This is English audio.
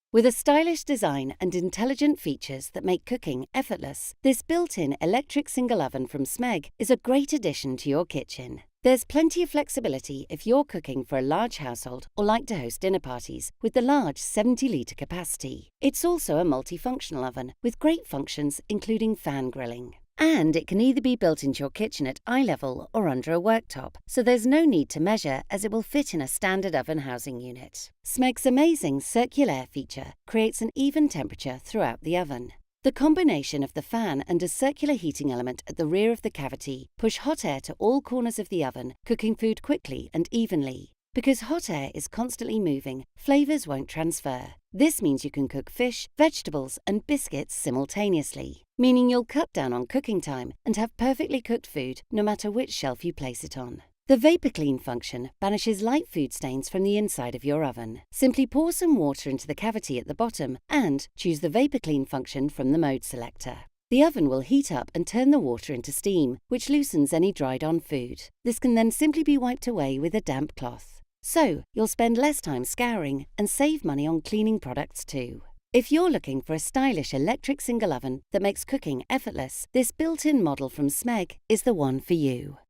With a stylish design and intelligent features that make cooking effortless, this built-in electric single oven from Smeg is a great addition to your kitchen. There's plenty of flexibility if you're cooking for a large household or like to host dinner parties with the large 70-litre capacity. It's also a multifunctional oven with great functions including fan grilling. And it can either be built into your kitchen at eye level or under a worktop, so there's no need to measure as it will fit in a standard oven housing unit. Smeg's amazing Circulaire feature creates an even temperature throughout the oven. The combination of the fan and a circular heating element at the rear of the cavity push hot air to all corners of the oven, cooking food quickly and evenly. Because hot air is constantly moving, flavours won't transfer. This means you can cook fish, vegetables, and biscuits simultaneously, meaning you'll cut down on cooking time and have perfectly cooked food no matter which shelf you place it on. The Vapour Clean function banishes light food stains from the inside of your oven. Simply pour some water into the cavity at the bottom and choose the Vapour Clean function from the mode selector. The oven will heat up and turn the water into steam, which loosens any dried-on food. This can then simply be wiped away with a damp cloth. So, you'll spend less time scouring and save money on cleaning products too. If you're looking for a stylish electric single oven that makes cooking effortless, this built-in model from Smeg is the one for you.